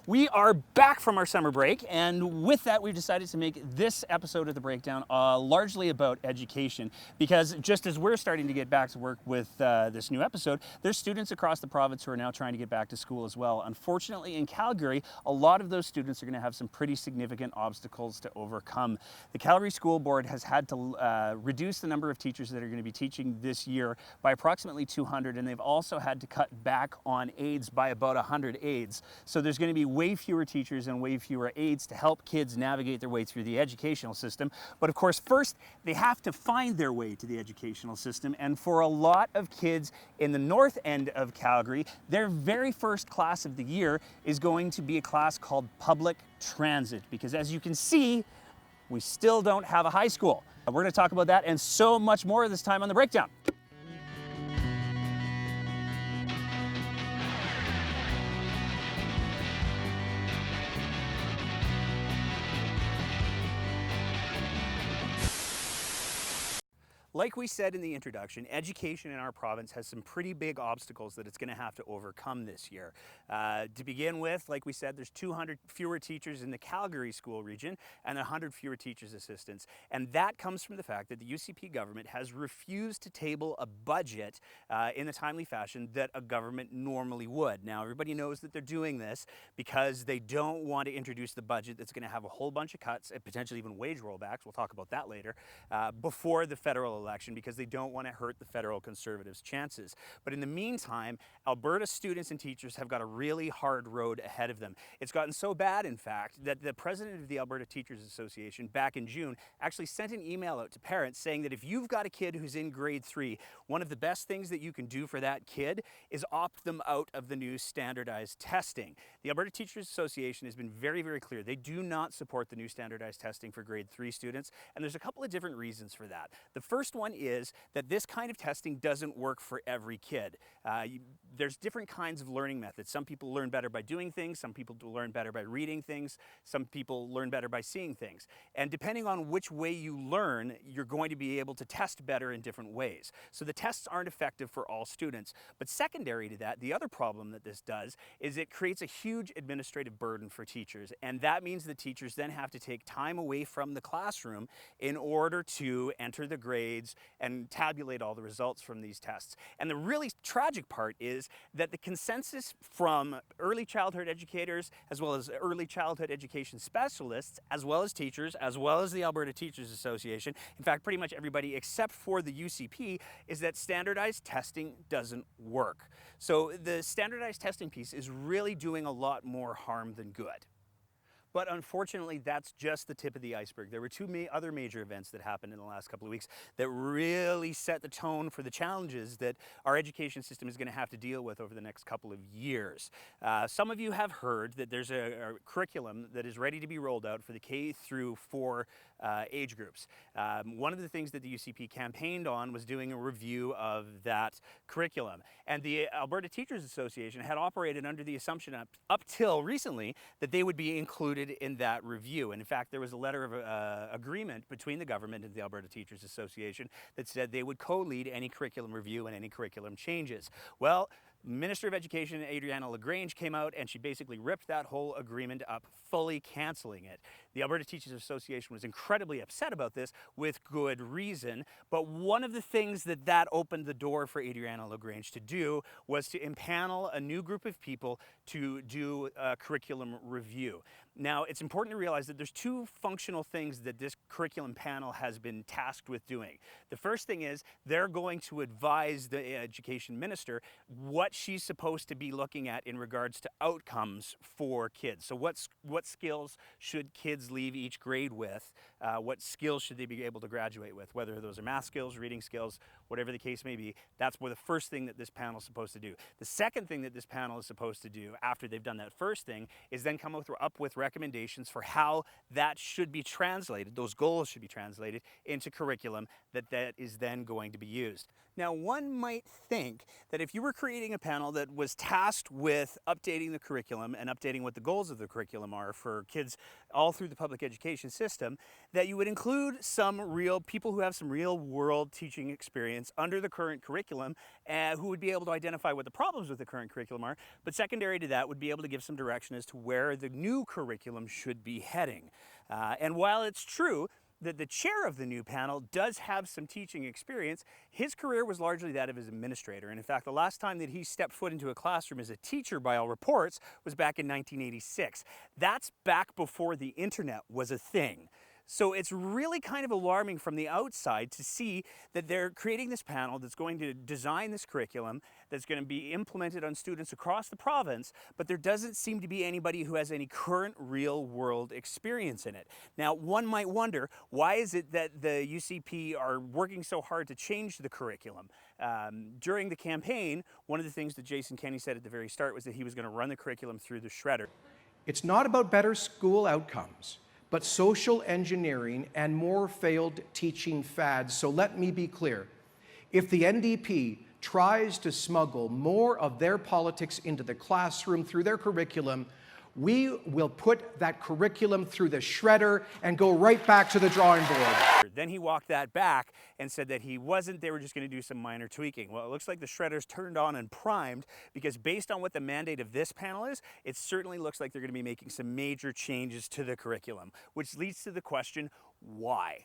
We are back from our summer break, and with that we've decided to make this episode of The Breakdown largely about education, because just as we're starting to get back to work with this new episode, there's students across the province who are now trying to get back to school as well. Unfortunately, in Calgary, a lot of those students are going to have some pretty significant obstacles to overcome. The Calgary School Board has had to reduce the number of teachers that are going to be teaching this year by approximately 200, and they've also had to cut back on aides by about 100 aides. So there's going to be way fewer teachers and way fewer aides to help kids navigate their way through the educational system. But of course, first, they have to find their way to the educational system. And for a lot of kids in the north end of Calgary, their very first class of the year is going to be a class called public transit, because as you can see, we still don't have a high school. We're going to talk about that and so much more this time on The Breakdown. Like we said in the introduction, education in our province has some pretty big obstacles that it's going to have to overcome this year. To begin with, like we said, there's 200 fewer teachers in the Calgary school region and 100 fewer teachers assistants. And that comes from the fact that the UCP government has refused to table a budget in the timely fashion that a government normally would. Now, everybody knows that they're doing this because they don't want to introduce the budget that's going to have a whole bunch of cuts and potentially even wage rollbacks, we'll talk about that later, before the federal election, because they don't want to hurt the federal Conservatives' chances. But in the meantime, Alberta students and teachers have got a really hard road ahead of them. It's gotten so bad, in fact, that the president of the Alberta Teachers Association back in June actually sent an email out to parents saying that if you've got a kid who's in grade 3, one of the best things that you can do for that kid is opt them out of the new standardized testing. The Alberta Teachers Association has been very, very clear. They do not support the new standardized testing for grade 3 students, and there's a couple of different reasons for that. The first one is that this kind of testing doesn't work for every kid. There's different kinds of learning methods. Some people learn better by doing things, some people learn better by reading things, some people learn better by seeing things. And depending on which way you learn, you're going to be able to test better in different ways. So the tests aren't effective for all students. But secondary to that, the other problem that this does is it creates a huge administrative burden for teachers. And that means the teachers then have to take time away from the classroom in order to enter the grades and tabulate all the results from these tests. And the really tragic part is that the consensus from early childhood educators, as well as early childhood education specialists, as well as teachers, as well as the Alberta Teachers Association, in fact, pretty much everybody except for the UCP, is that standardized testing doesn't work. So the standardized testing piece is really doing a lot more harm than good. But unfortunately, that's just the tip of the iceberg. There were two other major events that happened in the last couple of weeks that really set the tone for the challenges that our education system is going to have to deal with over the next couple of years. Some of you have heard that there's a curriculum that is ready to be rolled out for the K through 4 age groups. One of the things that the UCP campaigned on was doing a review of that curriculum. And the Alberta Teachers Association had operated under the assumption up till recently that they would be included in that review. And in fact, there was a letter of agreement between the government and the Alberta Teachers Association that said they would co-lead any curriculum review and any curriculum changes. Well, Minister of Education Adriana LaGrange came out and she basically ripped that whole agreement up, fully canceling it. The Alberta Teachers Association was incredibly upset about this with good reason, but one of the things that opened the door for Adriana LaGrange to do was to impanel a new group of people to do a curriculum review. Now, it's important to realize that there's two functional things that this curriculum panel has been tasked with doing. The first thing is they're going to advise the education minister what she's supposed to be looking at in regards to outcomes for kids. So what skills should kids leave each grade with? What skills should they be able to graduate with? Whether those are math skills, reading skills, whatever the case may be, that's the first thing that this panel is supposed to do. The second thing that this panel is supposed to do after they've done that first thing is then come up with recommendations for how that should be translated, those goals should be translated into curriculum that is then going to be used. Now, one might think that if you were creating a panel that was tasked with updating the curriculum and updating what the goals of the curriculum are for kids all through the public education system, that you would include some real people who have some real world teaching experience experience under the current curriculum, who would be able to identify what the problems with the current curriculum are, but secondary to that would be able to give some direction as to where the new curriculum should be heading. And while it's true that the chair of the new panel does have some teaching experience, his career was largely that of his administrator. And in fact, the last time that he stepped foot into a classroom as a teacher, by all reports, was back in 1986. That's back before the internet was a thing. So it's really kind of alarming from the outside to see that they're creating this panel that's going to design this curriculum that's going to be implemented on students across the province, but there doesn't seem to be anybody who has any current real-world experience in it. Now, one might wonder, why is it that the UCP are working so hard to change the curriculum? During the campaign, one of the things that Jason Kenney said at the very start was that he was going to run the curriculum through the shredder. It's not about better school outcomes, but social engineering and more failed teaching fads. So let me be clear. If the NDP tries to smuggle more of their politics into the classroom through their curriculum, we will put that curriculum through the shredder and go right back to the drawing board. Then he walked that back and said that they were just going to do some minor tweaking. Well, it looks like the shredder's turned on and primed, because based on what the mandate of this panel is, it certainly looks like they're going to be making some major changes to the curriculum, which leads to the question, why?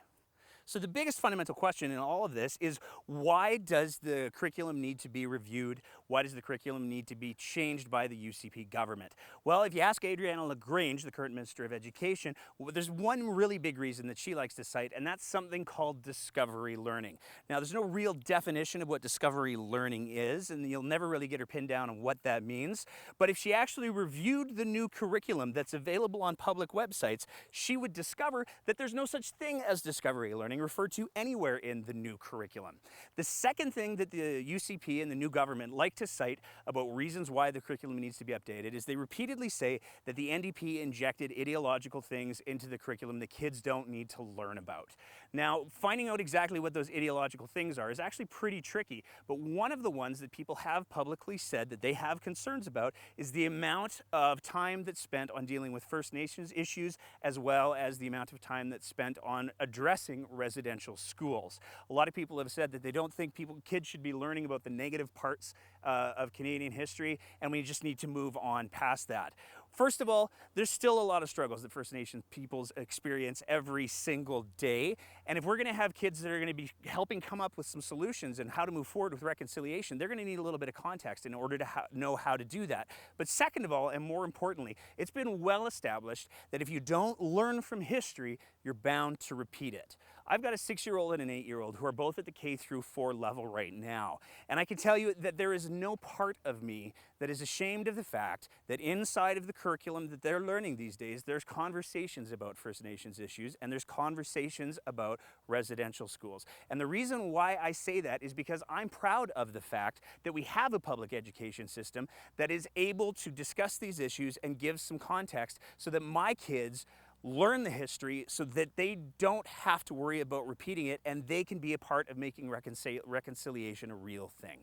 So the biggest fundamental question in all of this is, why does the curriculum need to be reviewed? Why does the curriculum need to be changed by the UCP government? Well, if you ask Adriana LaGrange, the current Minister of Education, there's one really big reason that she likes to cite, and that's something called discovery learning. Now, there's no real definition of what discovery learning is, and you'll never really get her pinned down on what that means. But if she actually reviewed the new curriculum that's available on public websites, she would discover that there's no such thing as discovery learning referred to anywhere in the new curriculum. The second thing that the UCP and the new government like to cite about reasons why the curriculum needs to be updated is they repeatedly say that the NDP injected ideological things into the curriculum that kids don't need to learn about. Now, finding out exactly what those ideological things are is actually pretty tricky, but one of the ones that people have publicly said that they have concerns about is the amount of time that's spent on dealing with First Nations issues, as well as the amount of time that's spent on addressing residential schools. A lot of people have said that they don't think kids should be learning about the negative parts of Canadian history, and we just need to move on past that. First of all, there's still a lot of struggles that First Nations peoples experience every single day. And if we're going to have kids that are going to be helping come up with some solutions and how to move forward with reconciliation, they're going to need a little bit of context in order to know how to do that. But second of all, and more importantly, it's been well established that if you don't learn from history, you're bound to repeat it. I've got a 6-year-old and an 8-year-old who are both at the K-4 level right now. And I can tell you that there is no part of me that is ashamed of the fact that inside of the curriculum that they're learning these days, there's conversations about First Nations issues and there's conversations about residential schools. And the reason why I say that is because I'm proud of the fact that we have a public education system that is able to discuss these issues and give some context so that my kids learn the history so that they don't have to worry about repeating it, and they can be a part of making reconciliation a real thing.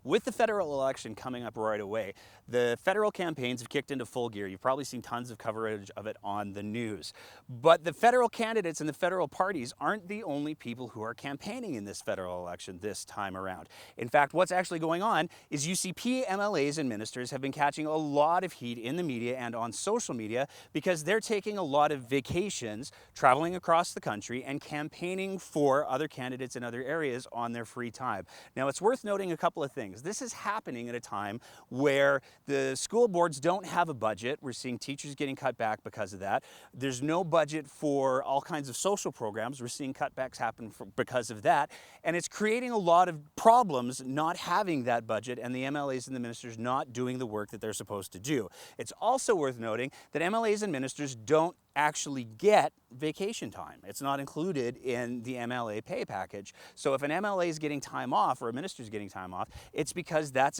With the federal election coming up right away, the federal campaigns have kicked into full gear. You've probably seen tons of coverage of it on the news. But the federal candidates and the federal parties aren't the only people who are campaigning in this federal election this time around. In fact, what's actually going on is UCP MLAs and ministers have been catching a lot of heat in the media and on social media because they're taking a lot of vacations, traveling across the country and campaigning for other candidates in other areas on their free time. Now, it's worth noting a couple of things. This is happening at a time where the school boards don't have a budget. We're seeing teachers getting cut back because of that. There's no budget for all kinds of social programs. We're seeing cutbacks happen because of that. And it's creating a lot of problems not having that budget and the MLAs and the ministers not doing the work that they're supposed to do. It's also worth noting that MLAs and ministers don't actually get vacation time. It's not included in the MLA pay package. So if an MLA is getting time off or a minister is getting time off, it's because that's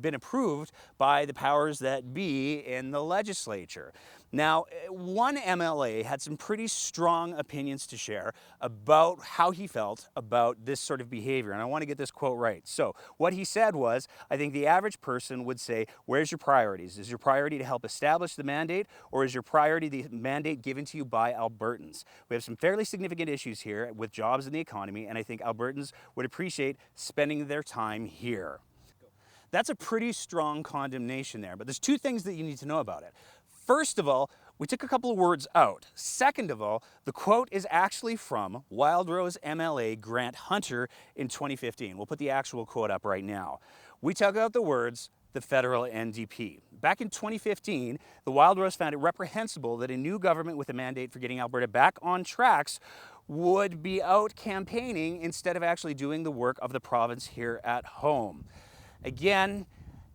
been approved by the powers that be in the legislature. Now, one MLA had some pretty strong opinions to share about how he felt about this sort of behavior, and I want to get this quote right. So, what he said was, I think the average person would say, where's your priorities? Is your priority to help establish the mandate, or is your priority the mandate given to you by Albertans? We have some fairly significant issues here with jobs and the economy, and I think Albertans would appreciate spending their time here. That's a pretty strong condemnation there, but there's two things that you need to know about it. First of all, we took a couple of words out. Second of all, the quote is actually from Wildrose MLA Grant Hunter in 2015. We'll put the actual quote up right now. We took out the words, the federal NDP. Back in 2015, the Wildrose found it reprehensible that a new government with a mandate for getting Alberta back on tracks would be out campaigning instead of actually doing the work of the province here at home. Again,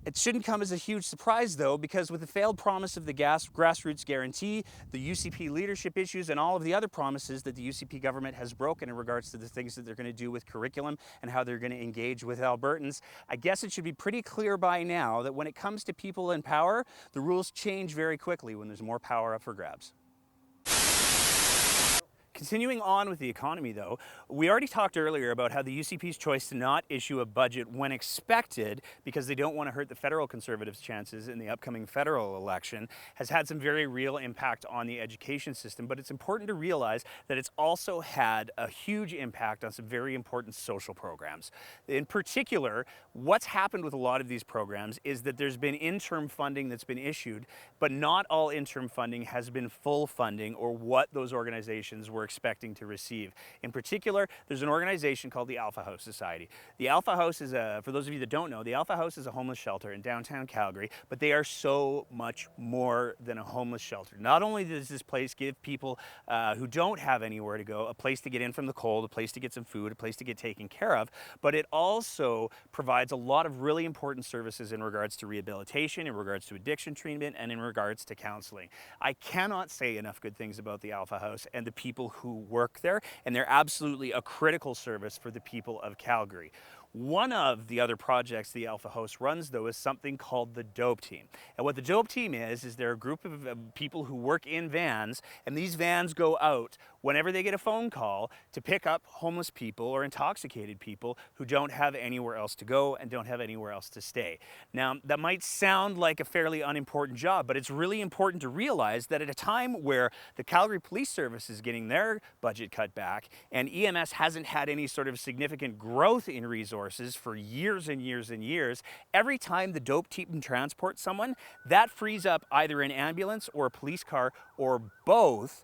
it shouldn't come as a huge surprise, though, because with the failed promise of the grassroots guarantee, the UCP leadership issues, and all of the other promises that the UCP government has broken in regards to the things that they're going to do with curriculum and how they're going to engage with Albertans, I guess it should be pretty clear by now that when it comes to people in power, the rules change very quickly when there's more power up for grabs. Continuing on with the economy, though, we already talked earlier about how the UCP's choice to not issue a budget when expected because they don't want to hurt the federal Conservatives' chances in the upcoming federal election has had some very real impact on the education system, but it's important to realize that it's also had a huge impact on some very important social programs. In particular, what's happened with a lot of these programs is that there's been interim funding that's been issued, but not all interim funding has been full funding or what those organizations were expecting to receive. In particular, there's an organization called the Alpha House Society. The Alpha House is for those of you that don't know, the Alpha House is a homeless shelter in downtown Calgary, but they are so much more than a homeless shelter. Not only does this place give people who don't have anywhere to go a place to get in from the cold, a place to get some food, a place to get taken care of, but it also provides a lot of really important services in regards to rehabilitation, in regards to addiction treatment, and in regards to counseling. I cannot say enough good things about the Alpha House and the people who work there, and they're absolutely a critical service for the people of Calgary. One of the other projects the Alpha House runs, though, is something called the Dope Team. And what the Dope Team is they're a group of people who work in vans, and these vans go out whenever they get a phone call to pick up homeless people or intoxicated people who don't have anywhere else to go and don't have anywhere else to stay. Now, that might sound like a fairly unimportant job, but it's really important to realize that at a time where the Calgary Police Service is getting their budget cut back and EMS hasn't had any sort of significant growth in resources for years and years and years, every time the Dope Team transports someone, that frees up either an ambulance or a police car or both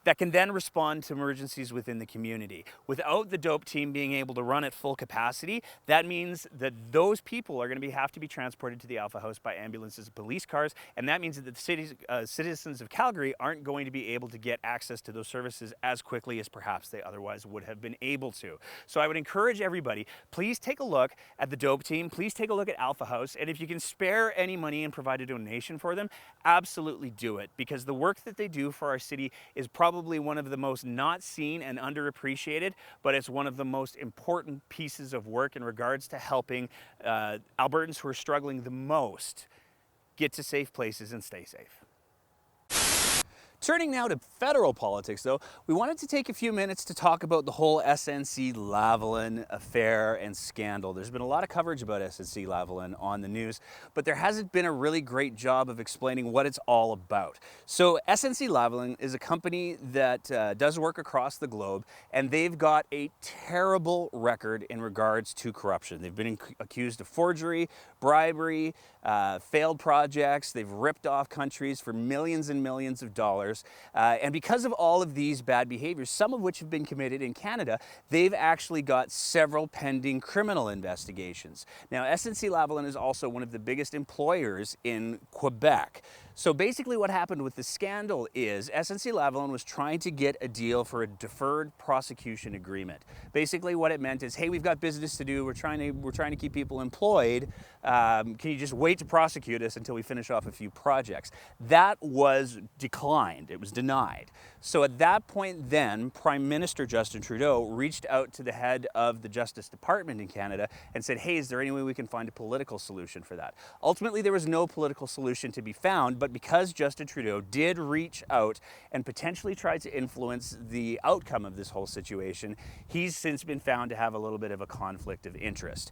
that can then respond to emergencies within the community. Without the Dope Team being able to run at full capacity, that means that those people are going to have to be transported to the Alpha House by ambulances and police cars, and that means that the citizens of Calgary aren't going to be able to get access to those services as quickly as perhaps they otherwise would have been able to. So I would encourage everybody, please take a look at the Dope Team, please take a look at Alpha House, and if you can spare any money and provide a donation for them, absolutely do it, because the work that they do for our city is probably one of the most not seen and underappreciated, but it's one of the most important pieces of work in regards to helping Albertans who are struggling the most get to safe places and stay safe. Turning now to federal politics, though, we wanted to take a few minutes to talk about the whole SNC-Lavalin affair and scandal. There's been a lot of coverage about SNC-Lavalin on the news, but there hasn't been a really great job of explaining what it's all about. So SNC-Lavalin is a company that does work across the globe, and they've got a terrible record in regards to corruption. They've been accused of forgery, bribery, failed projects. They've ripped off countries for millions and millions of dollars. And because of all of these bad behaviors, some of which have been committed in Canada, they've actually got several pending criminal investigations. Now, SNC-Lavalin is also one of the biggest employers in Quebec. So basically what happened with the scandal is SNC-Lavalin was trying to get a deal for a deferred prosecution agreement. Basically what it meant is, hey, we've got business to do, we're trying to keep people employed, can you just wait to prosecute us until we finish off a few projects? That was declined, it was denied. So at that point then, Prime Minister Justin Trudeau reached out to the head of the Justice Department in Canada and said, hey, is there any way we can find a political solution for that? Ultimately, there was no political solution to be found, but because Justin Trudeau did reach out and potentially try to influence the outcome of this whole situation, he's since been found to have a little bit of a conflict of interest.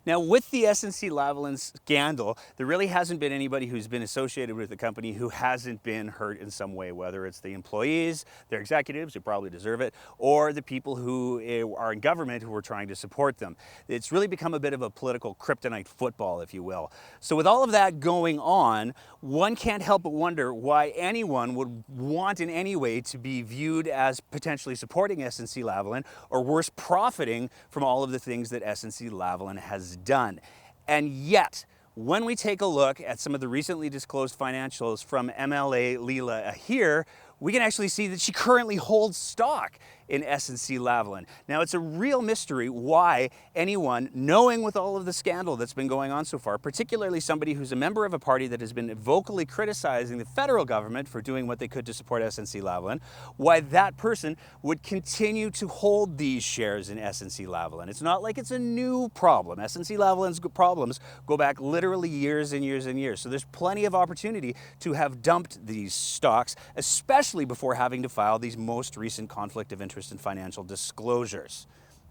Now, with the SNC-Lavalin scandal, there really hasn't been anybody who's been associated with the company who hasn't been hurt in some way, whether it's the employees, their executives, who probably deserve it, or the people who are in government who are trying to support them. It's really become a bit of a political kryptonite football, if you will. So with all of that going on, one can't help but wonder why anyone would want in any way to be viewed as potentially supporting SNC-Lavalin, or worse, profiting from all of the things that SNC-Lavalin has done. And yet, when we take a look at some of the recently disclosed financials from MLA Leela Ahir, we can actually see that she currently holds stock in SNC-Lavalin. Now, it's a real mystery why anyone, knowing with all of the scandal that's been going on so far, particularly somebody who's a member of a party that has been vocally criticizing the federal government for doing what they could to support SNC-Lavalin, why that person would continue to hold these shares in SNC-Lavalin. It's not like it's a new problem. SNC-Lavalin's problems go back literally years and years and years. So there's plenty of opportunity to have dumped these stocks, especially before having to file these most recent conflict of interest and financial disclosures.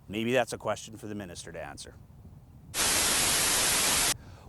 Maybe that's a question for the minister to answer.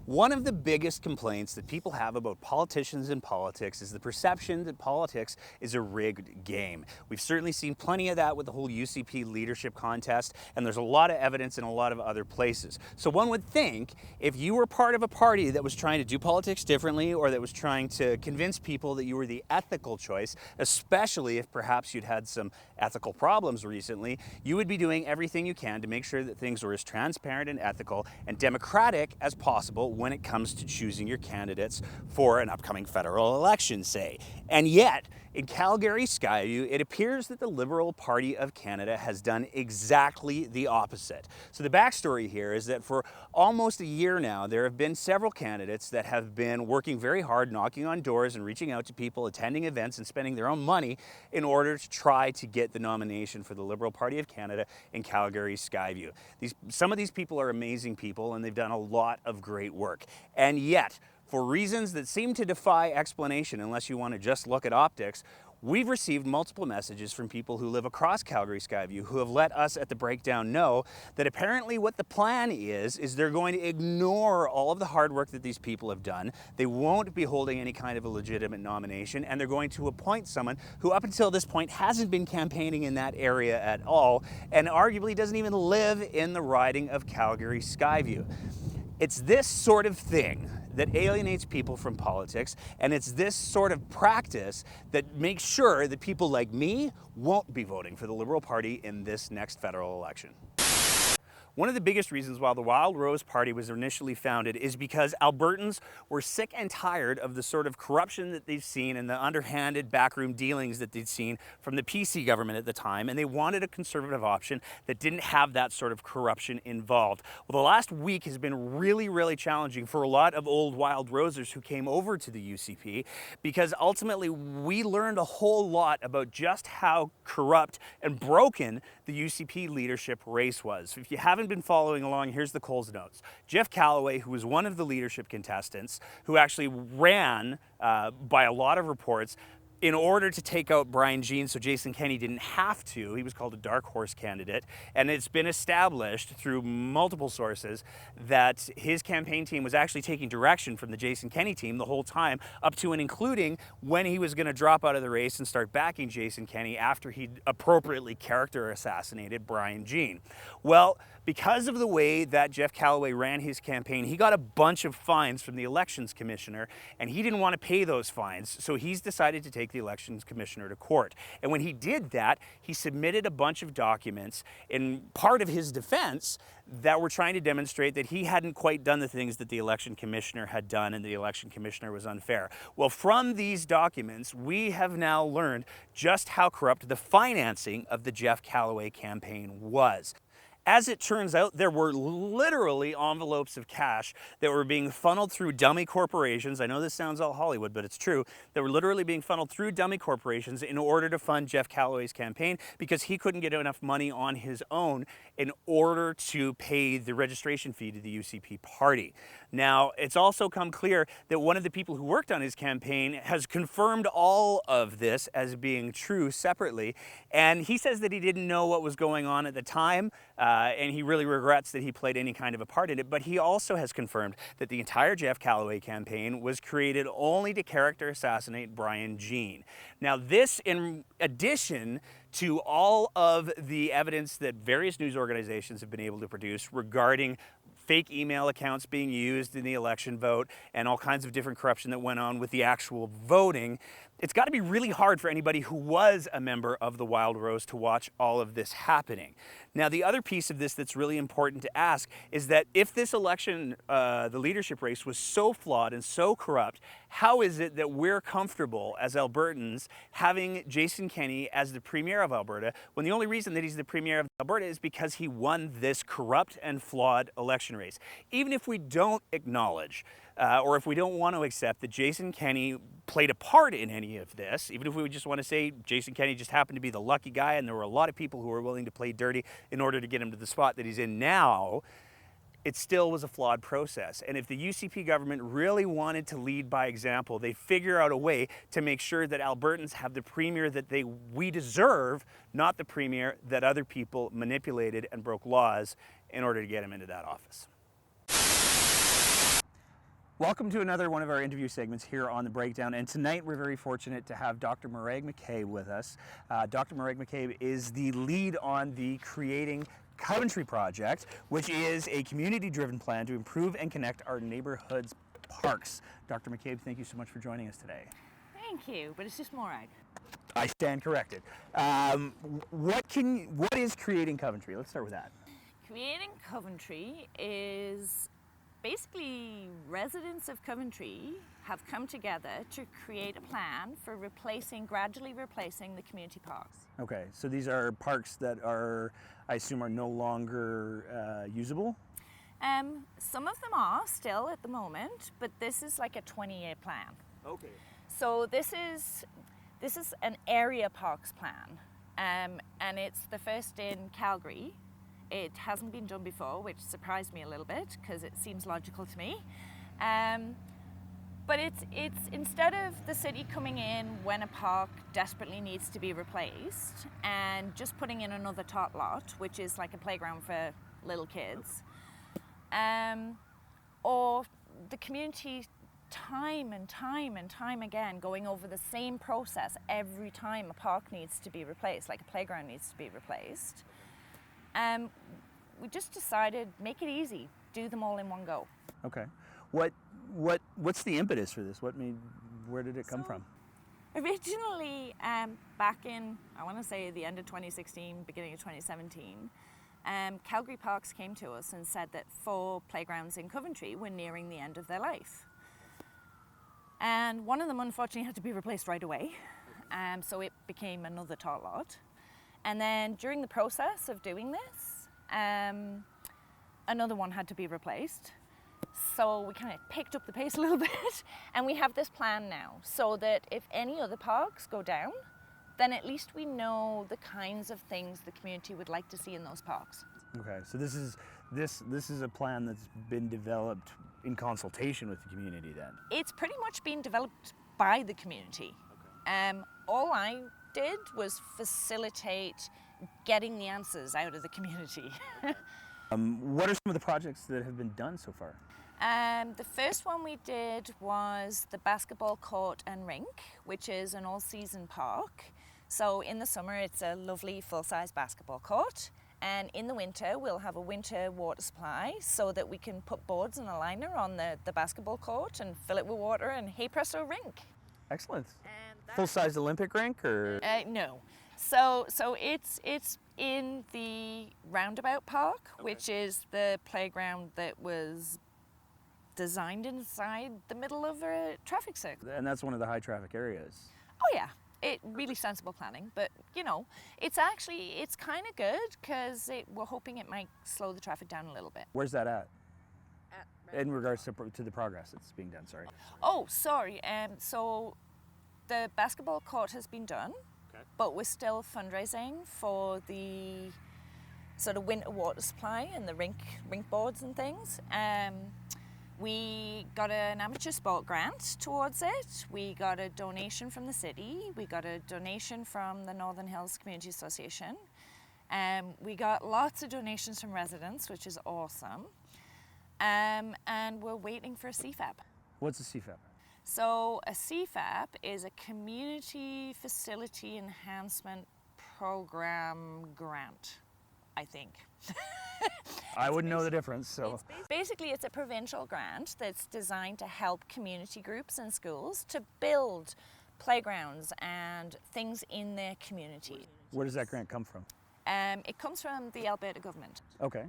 One of the biggest complaints that people have about politicians and politics is the perception that politics is a rigged game. We've certainly seen plenty of that with the whole UCP leadership contest, and there's a lot of evidence in a lot of other places. So one would think if you were part of a party that was trying to do politics differently, or that was trying to convince people that you were the ethical choice, especially if perhaps you'd had some ethical problems recently, you would be doing everything you can to make sure that things were as transparent and ethical and democratic as possible when it comes to choosing your candidates for an upcoming federal election, say. And yet, in Calgary Skyview, it appears that the Liberal Party of Canada has done exactly the opposite. So the backstory here is that for almost a year now, there have been several candidates that have been working very hard, knocking on doors and reaching out to people, attending events and spending their own money in order to try to get the nomination for the Liberal Party of Canada in Calgary Skyview. Some of these people are amazing people, and they've done a lot of great work. And yet, for reasons that seem to defy explanation unless you want to just look at optics, we've received multiple messages from people who live across Calgary Skyview who have let us at The Breakdown know that apparently what the plan is they're going to ignore all of the hard work that these people have done. They won't be holding any kind of a legitimate nomination, and they're going to appoint someone who up until this point hasn't been campaigning in that area at all, and arguably doesn't even live in the riding of Calgary Skyview. It's this sort of thing that alienates people from politics, and it's this sort of practice that makes sure that people like me won't be voting for the Liberal Party in this next federal election. One of the biggest reasons why the Wild Rose Party was initially founded is because Albertans were sick and tired of the sort of corruption that they've seen and the underhanded backroom dealings that they'd seen from the PC government at the time, and they wanted a conservative option that didn't have that sort of corruption involved. Well, the last week has been really challenging for a lot of old Wild Rosers who came over to the UCP, because ultimately we learned a whole lot about just how corrupt and broken the UCP leadership race was. If you haven't been following along, here's the Coles notes. Jeff Callaway, who was one of the leadership contestants, who actually ran, by a lot of reports, in order to take out Brian Jean so Jason Kenney didn't have to. He was called a dark horse candidate, and it's been established through multiple sources that his campaign team was actually taking direction from the Jason Kenney team the whole time, up to and including when he was going to drop out of the race and start backing Jason Kenney after he'd appropriately character assassinated Brian Jean. Well, because of the way that Jeff Callaway ran his campaign, he got a bunch of fines from the elections commissioner, and he didn't want to pay those fines, so he's decided to take the elections commissioner to court. And when he did that, he submitted a bunch of documents in part of his defense that were trying to demonstrate that he hadn't quite done the things that the election commissioner had done, and the election commissioner was unfair. Well, from these documents, we have now learned just how corrupt the financing of the Jeff Callaway campaign was. As it turns out, there were literally envelopes of cash that were being funneled through dummy corporations. I know this sounds all Hollywood, but it's true. They were literally being funneled through dummy corporations in order to fund Jeff Callaway's campaign because he couldn't get enough money on his own in order to pay the registration fee to the UCP party. Now, it's also come clear that one of the people who worked on his campaign has confirmed all of this as being true separately, and he says that he didn't know what was going on at the time, and he really regrets that he played any kind of a part in it, but he also has confirmed that the entire Jeff Callaway campaign was created only to character assassinate Brian Jean. Now, this, in addition to all of the evidence that various news organizations have been able to produce regarding fake email accounts being used in the election vote and all kinds of different corruption that went on with the actual voting, it's got to be really hard for anybody who was a member of the Wild Rose to watch all of this happening. Now, the other piece of this that's really important to ask is that if this election, the leadership race, was so flawed and so corrupt, how is it that we're comfortable as Albertans having Jason Kenney as the Premier of Alberta when the only reason that he's the Premier of Alberta is because he won this corrupt and flawed election race? Even if we don't acknowledge or if we don't want to accept that Jason Kenney played a part in any of this, even if we just want to say Jason Kenney just happened to be the lucky guy and there were a lot of people who were willing to play dirty in order to get him to the spot that he's in now, it still was a flawed process. And if the UCP government really wanted to lead by example, they'd figure out a way to make sure that Albertans have the Premier that we deserve, not the Premier that other people manipulated and broke laws in order to get him into that office. Welcome to another one of our interview segments here on The Breakdown, and tonight we're very fortunate to have Dr. Moraig McCabe with us. Dr. Moraig McCabe is the lead on the Creating Coventry Project, which is a community-driven plan to improve and connect our neighborhood's parks. Dr. McCabe, thank you so much for joining us today. Thank you, but it's just Moraig. I stand corrected. What is Creating Coventry? Let's start with that. Creating Coventry is basically residents of Coventry have come together to create a plan for gradually replacing the community parks. Okay, so these are parks that are, I assume, are no longer usable? Some of them are still at the moment, but this is like a 20-year plan. Okay. So this is an area parks plan, and it's the first in Calgary. It hasn't been done before, which surprised me a little bit because it seems logical to me. But it's instead of the city coming in when a park desperately needs to be replaced and just putting in another tot lot, which is like a playground for little kids, or the community time and time again going over the same process every time a park needs to be replaced, like a playground needs to be replaced. We just decided, make it easy, do them all in one go. Okay. What's the impetus for this? Where did it come from? Originally, back in, I want to say the end of 2016, beginning of 2017, Calgary Parks came to us and said that 4 playgrounds in Coventry were nearing the end of their life. And one of them unfortunately had to be replaced right away. So it became another tot lot. And then during the process of doing this, another one had to be replaced. So we kind of picked up the pace a little bit, and we have this plan now so that if any other parks go down, then at least we know the kinds of things the community would like to see in those parks. Okay, so this is a plan that's been developed in consultation with the community then? It's pretty much been developed by the community. Okay. All I did was facilitate getting the answers out of the community. What are some of the projects that have been done so far? The first one we did was the basketball court and rink, which is an all-season park. So in the summer it's a lovely full-size basketball court, and in the winter we'll have a winter water supply so that we can put boards and a liner on the basketball court and fill it with water, and hey presto, rink. Excellent. Full-size Olympic rink, or? No. So it's in the Roundabout Park, okay, which is the playground that was designed inside the middle of a traffic circle. And that's one of the high traffic areas. Oh yeah. It really sensible planning, but you know, it's kind of good because we're hoping it might slow the traffic down a little bit. Where's that at? In regards to the progress that's being done, sorry. Oh, sorry. So the basketball court has been done, but we're still fundraising for the sort of winter water supply and the rink boards and things. We got an amateur sport grant towards it. We got a donation from the city. We got a donation from the Northern Hills Community Association. We got lots of donations from residents, which is awesome. And we're waiting for a CFAP. What's a CFAP? So a CFAP is a Community Facility Enhancement Program grant, I think. I wouldn't know the difference, so. Basically, it's a provincial grant that's designed to help community groups and schools to build playgrounds and things in their community. Where does that grant come from? It comes from the Alberta government. Okay.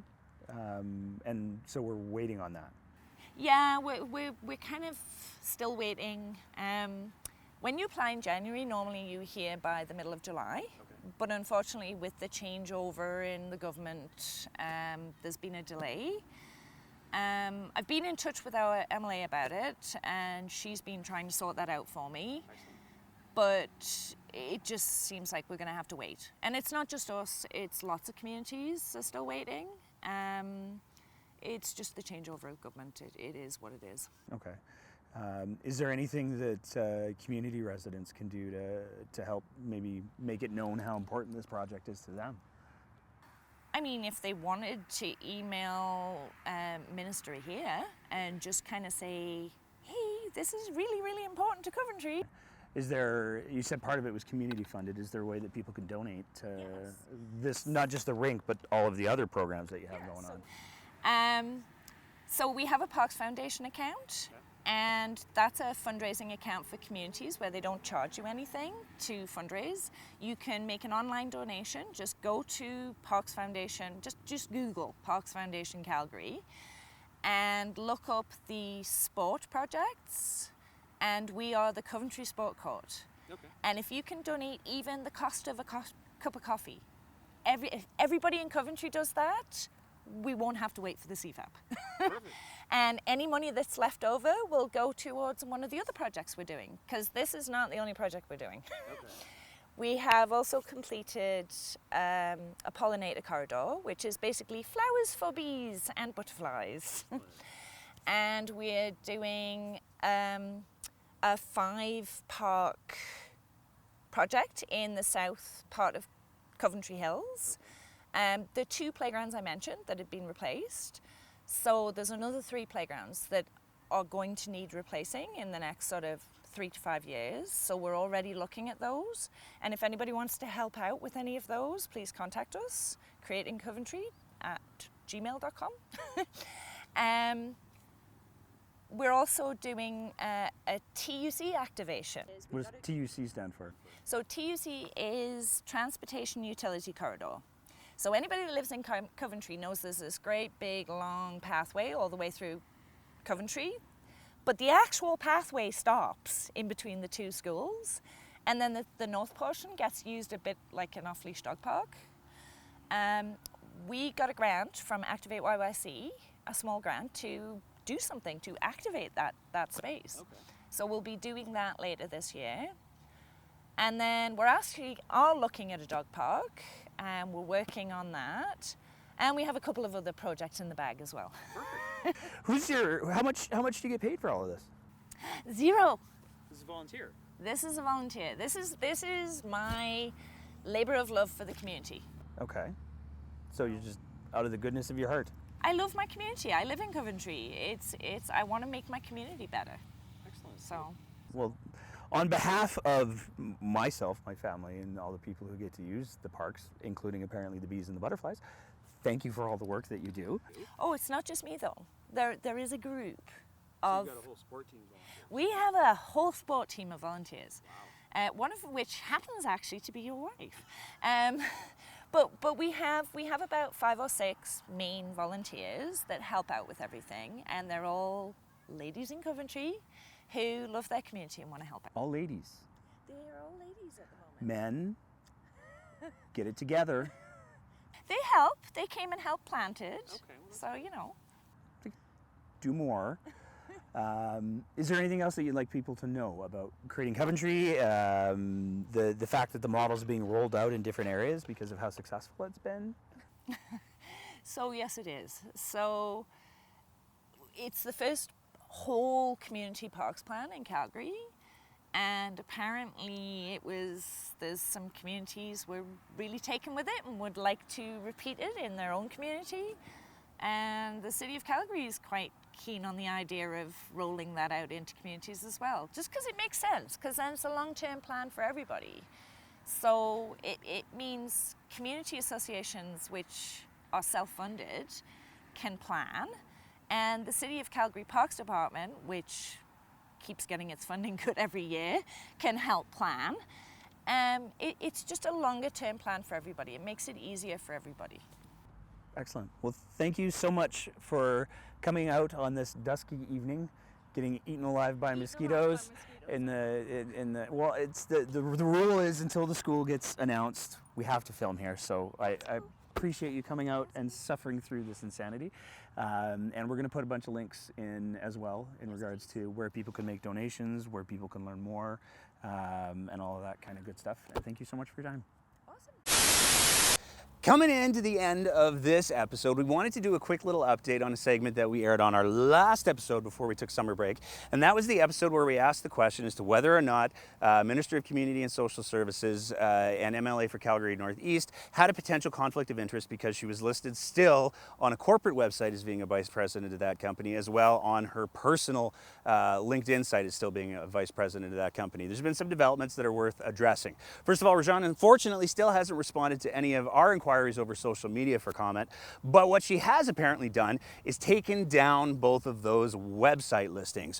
And so we're waiting on that. Yeah, we're kind of still waiting. When you apply in January, normally you hear by the middle of July. But unfortunately, with the changeover in the government, there's been a delay. I've been in touch with our MLA about it, and she's been trying to sort that out for me. But it just seems like we're going to have to wait. And it's not just us, it's lots of communities are still waiting. It's just the changeover of government. It is what it is. Okay. Is there anything that community residents can do to help maybe make it known how important this project is to them? I mean, if they wanted to email Minister here and just kind of say, hey, this is really, really important to Coventry. Is there, you said part of it was community funded, is there a way that people can donate to this, not just the rink, but all of the other programs that you have going on? So we have a Parks Foundation account. And that's a fundraising account for communities where they don't charge you anything to fundraise. You can make an online donation. Just go to Parks Foundation, just Google Parks Foundation Calgary and look up the sport projects. And we are the Coventry Sport Court. Okay. And if you can donate even the cost of a cup of coffee, if everybody in Coventry does that, we won't have to wait for the CFAP. Perfect. And any money that's left over will go towards one of the other projects we're doing, because this is not the only project we're doing. Okay. We have also completed a pollinator corridor, which is basically flowers for bees and butterflies. And we're doing a 5-park project in the south part of Coventry Hills. The 2 playgrounds I mentioned that had been replaced. So there's another 3 playgrounds that are going to need replacing in the next sort of 3 to 5 years. So we're already looking at those. And if anybody wants to help out with any of those, please contact us, creatingcoventry@gmail.com. We're also doing a TUC activation. What does TUC stand for? So TUC is Transportation Utility Corridor. So anybody that lives in Coventry knows there's this great big long pathway all the way through Coventry, but the actual pathway stops in between the 2 schools, and then the north portion gets used a bit like an off-leash dog park. We got a grant from Activate YYC, a small grant, to do something to activate that space. Okay. So we'll be doing that later this year. And then we're actually looking at a dog park, and we're working on that. And we have a couple of other projects in the bag as well. Perfect. How much do you get paid for all of this? 0. This is a volunteer. This is a volunteer. This is my labor of love for the community. Okay. So you're just out of the goodness of your heart. I love my community. I live in Coventry. I want to make my community better. Excellent. So. Well, on behalf of myself, my family, and all the people who get to use the parks, including apparently the bees and the butterflies, thank you for all the work that you do. Oh, it's not just me though. There is a group of. So you've got a whole sport team volunteers. We have a whole sport team of volunteers. Wow. One of which happens actually to be your wife. But we have about 5 or 6 main volunteers that help out with everything, and they're all ladies in Coventry who love their community and want to help out. All ladies. They're all ladies at the moment. Men, get it together. They help. They came and helped plant it. Okay, so, you know. Do more. Is there anything else that you'd like people to know about Creating Coventry? The fact that the model's being rolled out in different areas because of how successful it's been? So yes, it is. So it's the first whole community parks plan in Calgary, and apparently there's some communities were really taken with it and would like to repeat it in their own community. And the City of Calgary is quite keen on the idea of rolling that out into communities as well, just because it makes sense, because then it's a long-term plan for everybody. So it means community associations, which are self-funded, can plan, and the City of Calgary Parks Department, which keeps getting its funding cut every year, can help plan. It's just a longer-term plan for everybody. It makes it easier for everybody. Excellent. Well, thank you so much for coming out on this dusky evening, getting eaten alive by mosquitoes. Well, it's the rule is until the school gets announced, we have to film here. So I appreciate you coming out and suffering through this insanity. And we're going to put a bunch of links in as well in regards to where people can make donations, where people can learn more, and all of that kind of good stuff. And thank you so much for your time. Coming into the end of this episode, we wanted to do a quick little update on a segment that we aired on our last episode before we took summer break. And that was the episode where we asked the question as to whether or not Minister of Community and Social Services and MLA for Calgary Northeast had a potential conflict of interest because she was listed still on a corporate website as being a vice president of that company, as well on her personal LinkedIn site as still being a vice president of that company. There's been some developments that are worth addressing. First of all, Rajan unfortunately still hasn't responded to any of our inquiries over social media for comment, but what she has apparently done is taken down both of those website listings,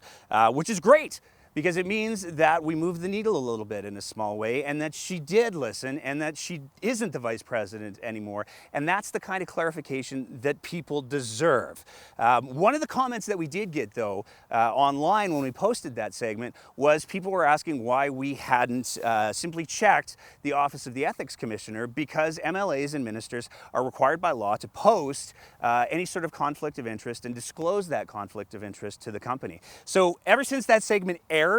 which is great, because it means that we moved the needle a little bit in a small way, and that she did listen, and that she isn't the vice president anymore. And that's the kind of clarification that people deserve. One of the comments that we did get, though, online when we posted that segment was people were asking why we hadn't simply checked the Office of the Ethics Commissioner, because MLAs and ministers are required by law to post any sort of conflict of interest and disclose that conflict of interest to the company. So ever since that segment aired,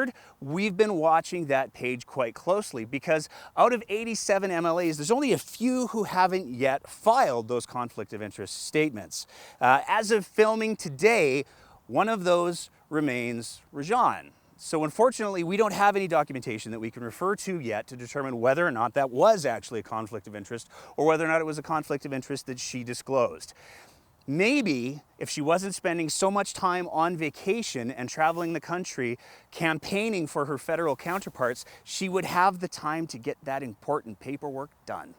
we've been watching that page quite closely, because out of 87 MLAs, there's only a few who haven't yet filed those conflict of interest statements. As of filming today, one of those remains Rajan. So unfortunately, we don't have any documentation that we can refer to yet to determine whether or not that was actually a conflict of interest, or whether or not it was a conflict of interest that she disclosed. Maybe if she wasn't spending so much time on vacation and traveling the country campaigning for her federal counterparts, she would have the time to get that important paperwork done.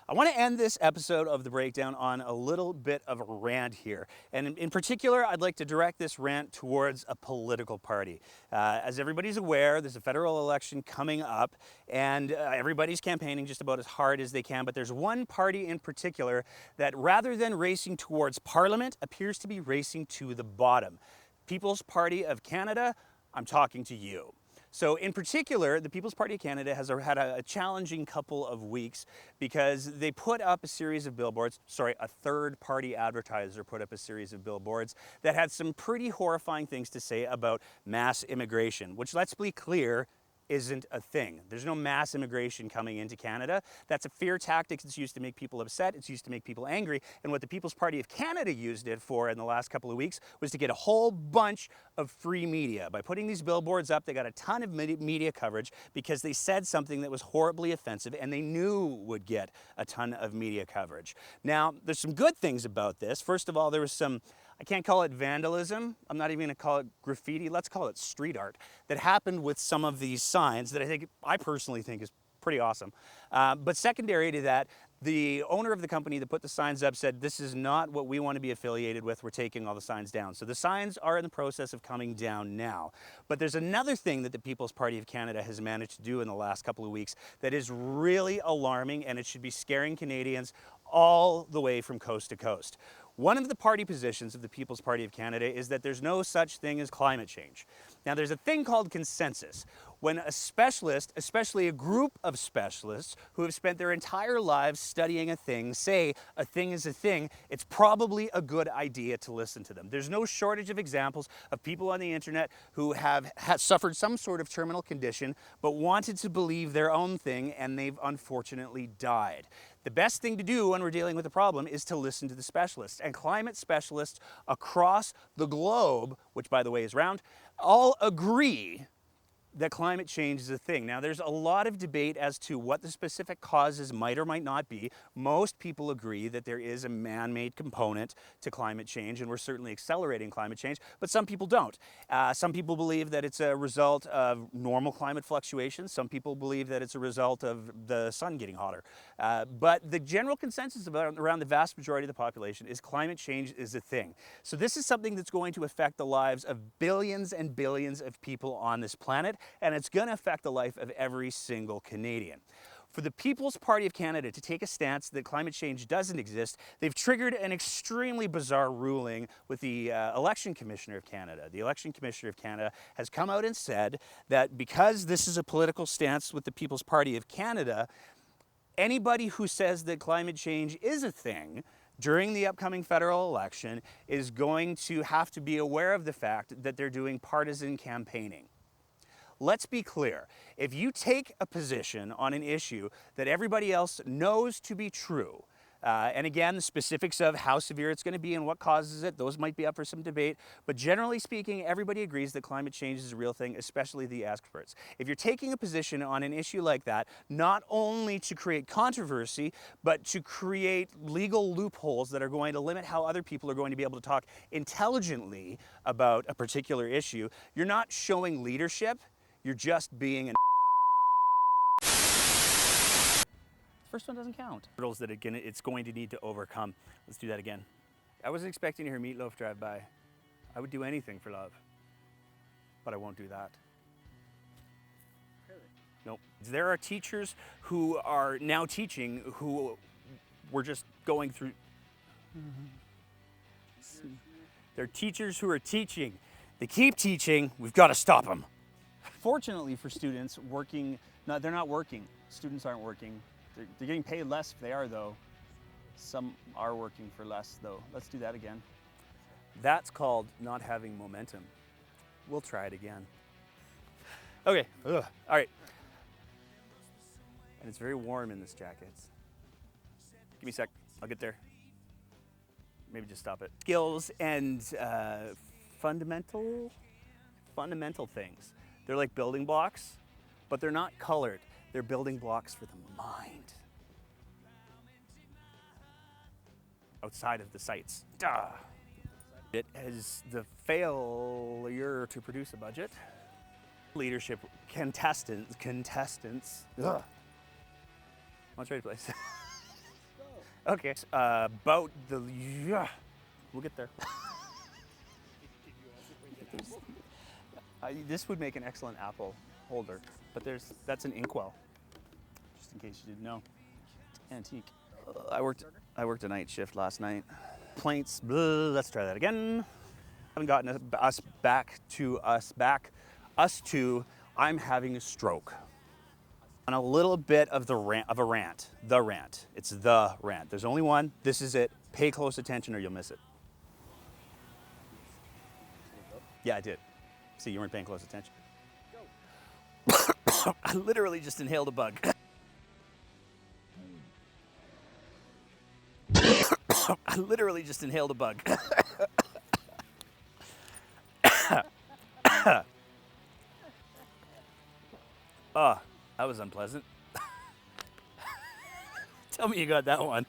I want to end this episode of The Breakdown on a little bit of a rant here. And in particular, I'd like to direct this rant towards a political party. As everybody's aware, there's a federal election coming up, and everybody's campaigning just about as hard as they can. But there's one party in particular that, rather than racing towards Parliament, appears to be racing to the bottom. People's Party of Canada, I'm talking to you. So in particular, the People's Party of Canada has had a challenging couple of weeks, because they put up a series of billboards, a third-party advertiser put up a series of billboards that had some pretty horrifying things to say about mass immigration, which, let's be clear, isn't a thing. There's no mass immigration coming into Canada. That's a fear tactic that's used to make people upset. It's used to make people angry. And what the People's Party of Canada used it for in the last couple of weeks was to get a whole bunch of free media. By putting these billboards up, they got a ton of media coverage because they said something that was horribly offensive and they knew would get a ton of media coverage. Now, there's some good things about this. First of all, there was some, I can't call it vandalism. I'm not even going to call it graffiti. Let's call it street art that happened with some of these signs that I personally think is pretty awesome. But secondary to that, the owner of the company that put the signs up said, this is not what we want to be affiliated with. We're taking all the signs down. So the signs are in the process of coming down now. But there's another thing that the People's Party of Canada has managed to do in the last couple of weeks that is really alarming, and it should be scaring Canadians all the way from coast to coast. One of the party positions of the People's Party of Canada is that there's no such thing as climate change. Now, there's a thing called consensus. When a specialist, especially a group of specialists who have spent their entire lives studying a thing, say a thing is a thing, it's probably a good idea to listen to them. There's no shortage of examples of people on the internet who have suffered some sort of terminal condition but wanted to believe their own thing, and they've unfortunately died. The best thing to do when we're dealing with a problem is to listen to the specialists. And climate specialists across the globe, which by the way is round, all agree that climate change is a thing. Now, there's a lot of debate as to what the specific causes might or might not be. Most people agree that there is a man-made component to climate change, and we're certainly accelerating climate change, but some people don't. Some people believe that it's a result of normal climate fluctuations. Some people believe that it's a result of the sun getting hotter. But the general consensus around the vast majority of the population is climate change is a thing. So this is something that's going to affect the lives of billions and billions of people on this planet, and it's going to affect the life of every single Canadian. For the People's Party of Canada to take a stance that climate change doesn't exist, they've triggered an extremely bizarre ruling with the Election Commissioner of Canada. The Election Commissioner of Canada has come out and said that because this is a political stance with the People's Party of Canada, anybody who says that climate change is a thing during the upcoming federal election is going to have to be aware of the fact that they're doing partisan campaigning. Let's be clear. If you take a position on an issue that everybody else knows to be true, and again, the specifics of how severe it's going to be and what causes it, those might be up for some debate, but generally speaking, everybody agrees that climate change is a real thing, especially the experts. If you're taking a position on an issue like that, not only to create controversy, but to create legal loopholes that are going to limit how other people are going to be able to talk intelligently about a particular issue, you're not showing leadership. You're just being an First one doesn't count. Hurdles that it's going to need to overcome. Let's do that again. I wasn't expecting to hear Meatloaf drive by. I would do anything for love, but I won't do that. Really? Nope. There are teachers who are now teaching who were just going through. There are teachers who are teaching. They keep teaching. We've got to stop them. Fortunately for students working, no, they're not working. Students aren't working. They're getting paid less if they are, though. Some are working for less, though. Let's do that again. That's called not having momentum. We'll try it again. Okay, all right. And it's very warm in this jacket. Give me a sec, I'll get there. Maybe just stop it. Skills and fundamental things. They're like building blocks, but they're not colored. They're building blocks for the mind. Outside of the sights. Duh. It is the failure to produce a budget. Leadership contestants. Ugh. What's ready, place? Okay. About the. Yeah. We'll get there. This would make an excellent apple holder, but that's an inkwell. Just in case you didn't know. Antique. I worked a night shift last night. Plaints. Blah, let's try that again. Haven't gotten us to. I'm having a stroke. And a little bit of a rant. The rant. It's the rant. There's only one. This is it. Pay close attention or you'll miss it. Yeah, I did. See, you weren't paying close attention. I literally just inhaled a bug. I literally just inhaled a bug. Oh, that was unpleasant. Tell me you got that one.